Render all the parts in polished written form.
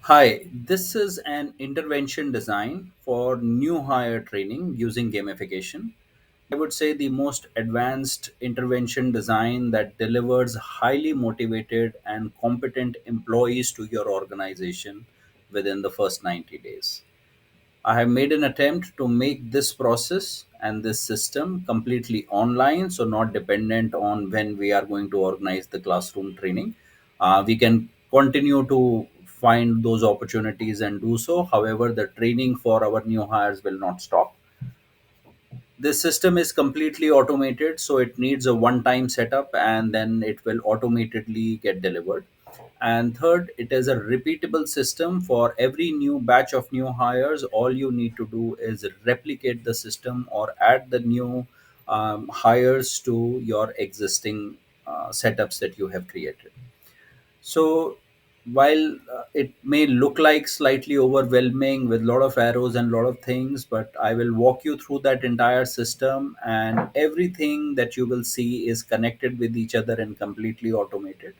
Hi, this is an intervention design for new hire training using gamification. I would say the most advanced intervention design that delivers highly motivated and competent employees to your organization within the first 90 days. I have made an attempt to make this process and this system completely online, so not dependent on when we are going to organize the classroom training. We can continue to find those opportunities and do so. However, the training for our new hires will not stop. This system is completely automated, so it needs a one time setup and then it will automatically get delivered. And third, it is a repeatable system for every new batch of new hires. All you need to do is replicate the system or add the new hires to your existing setups that you have created. So while it may look like slightly overwhelming with a lot of arrows and a lot of things, but I will walk you through that entire system, and everything that you will see is connected with each other and completely automated.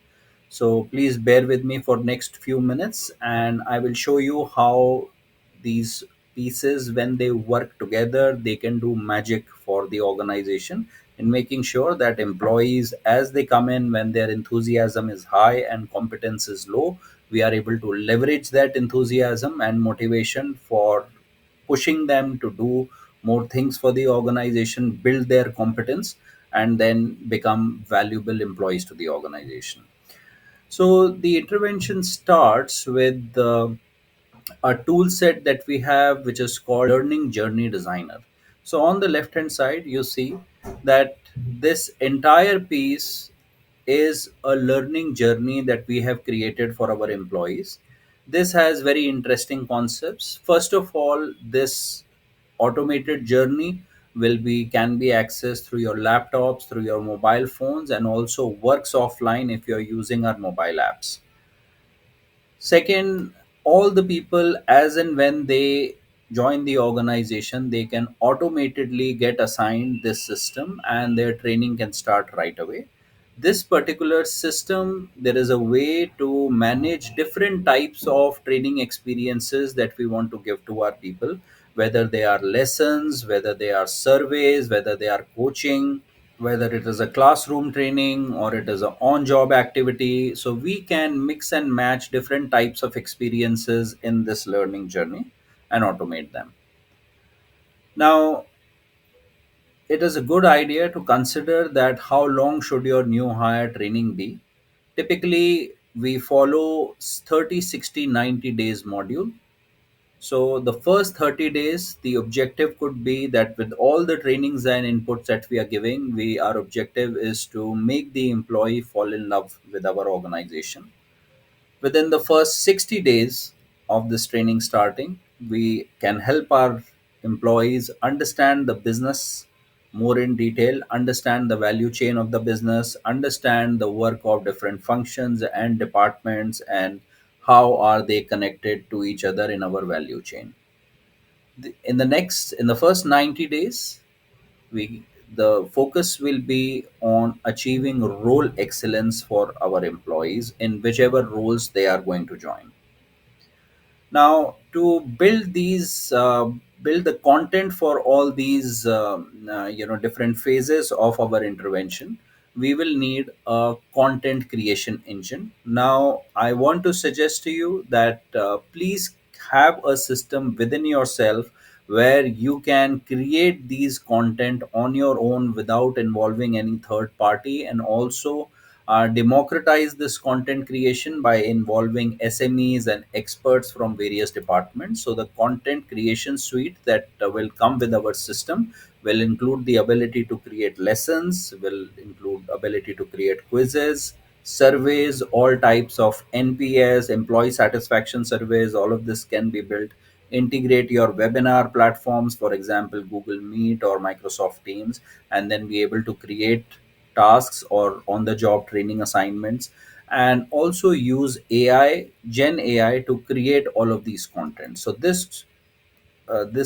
So please bear with me for next few minutes and I will show you how these pieces, when they work together, they can do magic for the organization in making sure that employees, as they come in, when their enthusiasm is high and competence is low, we are able to leverage that enthusiasm and motivation for pushing them to do more things for the organization, build their competence, and then become valuable employees to the organization. So the intervention starts with a tool set that we have, which is called Learning Journey Designer. So on the left hand side, you see that this entire piece is a learning journey that we have created for our employees. This has very interesting concepts. First of all, this automated journey will be can be accessed through your laptops, through your mobile phones, and also works offline if you're using our mobile apps. Second, all the people, as and when they join the organization, they can automatically get assigned this system and their training can start right away. This particular system, there is a way to manage different types of training experiences that we want to give to our people, whether they are lessons, whether they are surveys, whether they are coaching, whether it is a classroom training or it is an on job activity. So we can mix and match different types of experiences in this learning journey and automate them. Now, it is a good idea to consider that how long should your new hire training be. Typically, we follow 30, 60, 90 days module. So the first 30 days, the objective could be that with all the trainings and inputs that we are giving, our objective is to make the employee fall in love with our organization. Within the first 60 days of this training starting, we can help our employees understand the business more in detail, understand the value chain of the business, understand the work of different functions and departments, and how are they connected to each other in our value chain. In the first 90 days, we the focus will be on achieving role excellence for our employees in whichever roles they are going to join. Now, to build the content for all these different phases of our intervention, we will need a content creation engine. Now, I want to suggest to you that please have a system within yourself where you can create these content on your own without involving any third party, and also democratize this content creation by involving SMEs and experts from various departments. So the content creation suite that will come with our system will include the ability to create lessons, will include ability to create quizzes, surveys, all types of NPS, employee satisfaction surveys. All of this can be built. Integrate your webinar platforms, for example, Google Meet or Microsoft Teams, and then be able to create tasks or on the job training assignments, and also use Gen AI to create all of these content. So this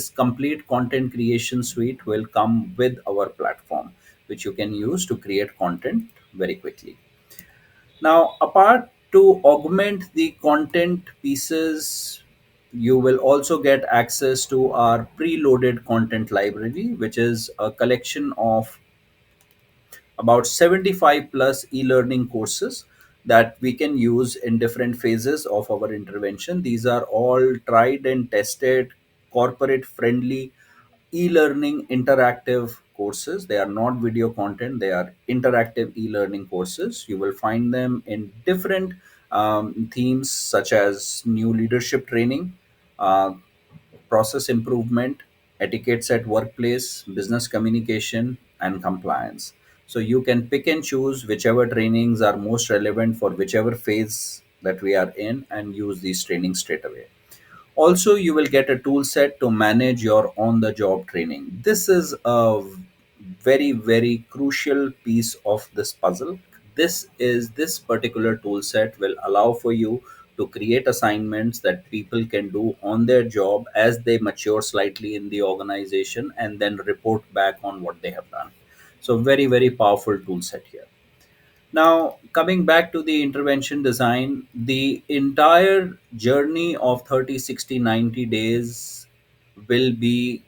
complete content creation suite will come with our platform, which you can use to create content very quickly. Now, apart To augment the content pieces, you will also get access to our preloaded content library, which is a collection of about 75 plus e-learning courses that we can use in different phases of our intervention. These are all tried and tested, corporate friendly e-learning interactive courses. They are not video content, they are interactive e-learning courses. You will find them in different themes such as new leadership training, uh, process improvement, etiquettes at workplace, business communication, and compliance. So you can pick and choose whichever trainings are most relevant for whichever phase that we are in and use these trainings straight away. Also, you will get a tool set to manage your on the job training. This is a very, very crucial piece of this puzzle. This particular tool set will allow for you to create assignments that people can do on their job as they mature slightly in the organization and then report back on what they have done. So very, very powerful tool set here. Now, coming back to the intervention design, the entire journey of 30, 60, 90 days will be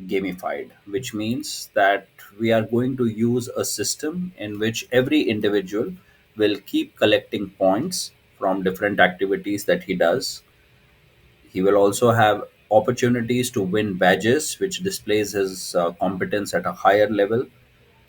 gamified, which means that we are going to use a system in which every individual will keep collecting points from different activities that he does. He will also have opportunities to win badges, which displays his competence at a higher level.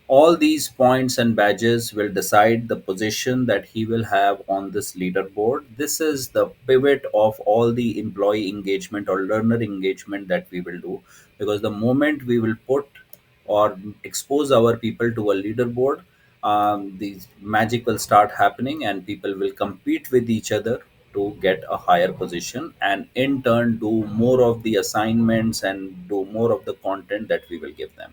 All these points and badges will decide the position that he will have on this leaderboard. This is the pivot of all the employee engagement or learner engagement that we will do, because the moment we will put or expose our people to a leaderboard, the magic will start happening and people will compete with each other to get a higher position and in turn do more of the assignments and do more of the content that we will give them.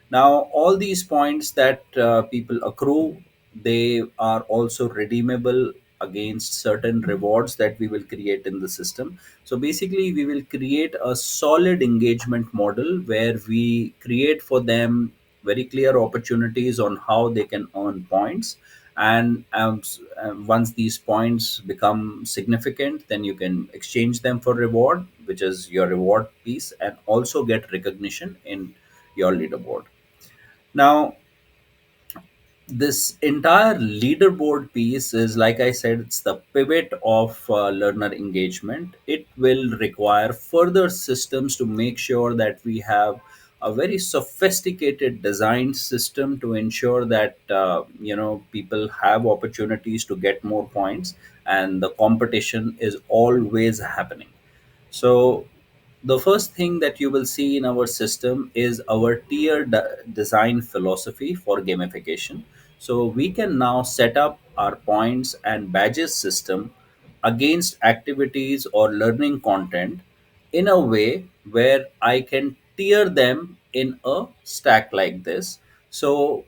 Now, all these points that people accrue, they are also redeemable against certain rewards that we will create in the system. So basically, we will create a solid engagement model where we create for them very clear opportunities on how they can earn points. And once these points become significant, then you can exchange them for reward, which is your reward piece, and also get recognition in your leaderboard. Now, this entire leaderboard piece is, like I said, it's the pivot of learner engagement. It will require further systems to make sure that we have a very sophisticated design system to ensure that people have opportunities to get more points and the competition is always happening. So the first thing that you will see in our system is our design philosophy for gamification. So we can now set up our points and badges system against activities or learning content in a way where I can tier them in a stack like this. So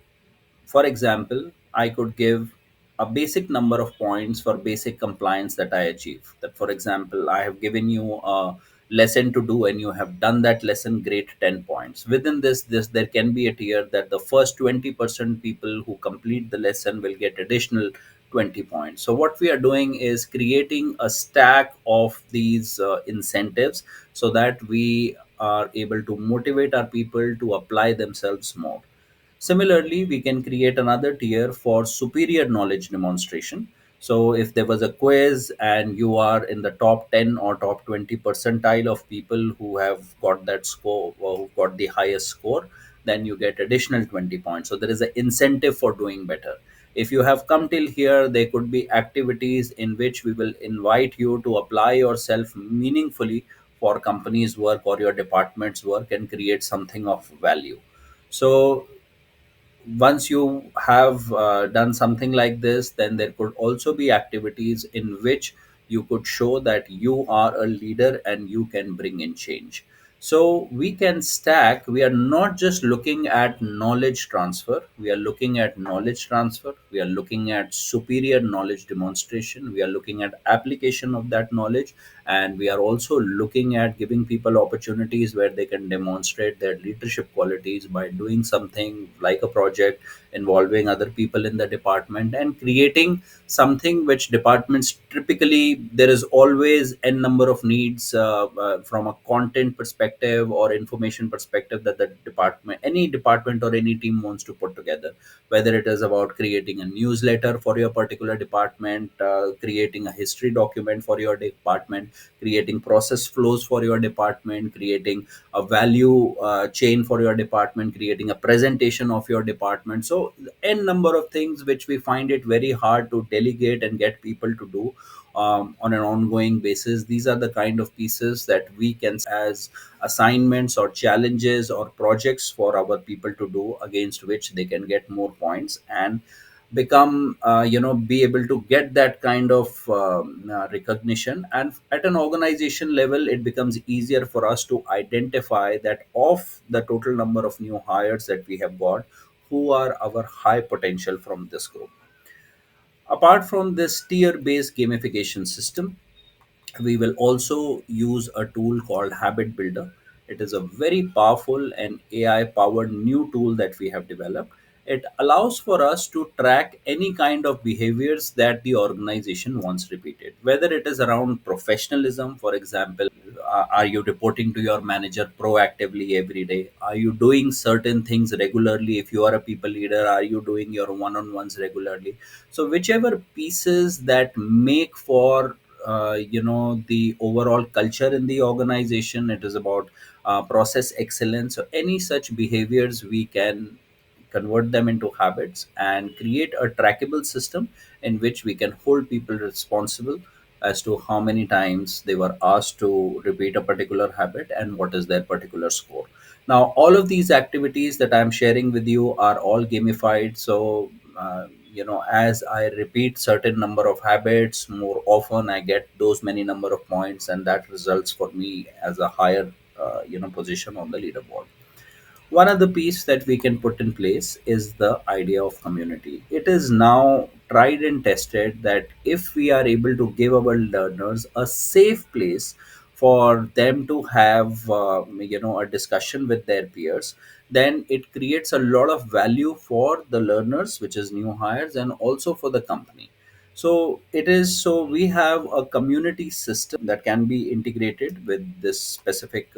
for example, I could give a basic number of points for basic compliance that I achieve. That, for example, I have given you a lesson to do and you have done that lesson, great, 10 points. Within this there can be a tier that the first 20% people who complete the lesson will get additional 20 points. So what we are doing is creating a stack of these incentives so that we are able to motivate our people to apply themselves more. Similarly, we can create another tier for superior knowledge demonstration. So, if there was a quiz and you are in the top 10 or top 20 percentile of people who have got that score or who got the highest score, then you get additional 20 points. So, there is an incentive for doing better. If you have come till here, there could be activities in which we will invite you to apply yourself meaningfully for company's work or your department's work and create something of value. So once you have done something like this, then there could also be activities in which you could show that you are a leader and you can bring in change. So we can stack, we are not just looking at knowledge transfer, we are looking at knowledge transfer, we are looking at superior knowledge demonstration, we are looking at application of that knowledge, and we are also looking at giving people opportunities where they can demonstrate their leadership qualities by doing something like a project involving other people in the department, and creating something which departments typically, there is always n number of needs from a content perspective or information perspective that the department, any department or any team wants to put together, whether it is about creating a newsletter for your particular department, creating a history document for your department, creating process flows for your department, creating a value chain for your department, creating a presentation of your department. So n number of things which we find it very hard to delegate and get people to do on an ongoing basis. These are the kind of pieces that we can as assignments or challenges or projects for our people to do, against which they can get more points and become be able to get that kind of recognition. And at an organization level, it becomes easier for us to identify that of the total number of new hires that we have got, who are our high potential from this group. Apart from this tier based gamification system, we will also use a tool called Habit Builder. It is a very powerful and AI powered new tool that we have developed. It allows for us to track any kind of behaviors that the organization wants repeated, whether it is around professionalism. For example, are you reporting to your manager proactively every day? Are you doing certain things regularly? If you are a people leader, are you doing your one on ones regularly? So, whichever pieces that make for the overall culture in the organization, it is about process excellence. So any such behaviors, we can convert them into habits and create a trackable system in which we can hold people responsible as to how many times they were asked to repeat a particular habit and what is their particular score. Now, all of these activities that I'm sharing with you are all gamified. So, as I repeat certain number of habits more often, I get those many number of points, and that results for me as a higher, position on the leaderboard. One other piece that we can put in place is the idea of community. It is now tried and tested that if we are able to give our learners a safe place for them to have a discussion with their peers, then it creates a lot of value for the learners, which is new hires, and also for the company. So it is, so we have a community system that can be integrated with this specific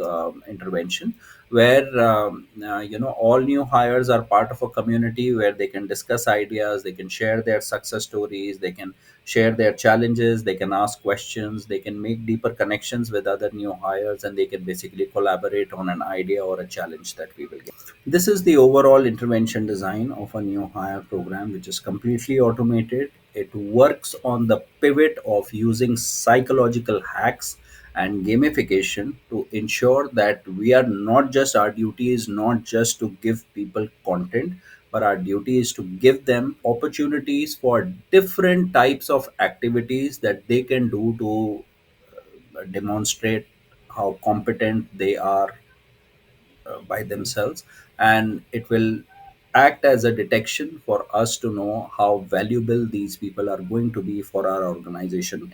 intervention, where all new hires are part of a community where they can discuss ideas, they can share their success stories, they can share their challenges, they can ask questions, they can make deeper connections with other new hires, and they can basically collaborate on an idea or a challenge that we will get. This is the overall intervention design of a new hire program, which is completely automated. It works on the pivot of using psychological hacks and gamification to ensure that we are not just, our duty is not just to give people content, but our duty is to give them opportunities for different types of activities that they can do to demonstrate how competent they are by themselves. And it will act as a detection for us to know how valuable these people are going to be for our organization.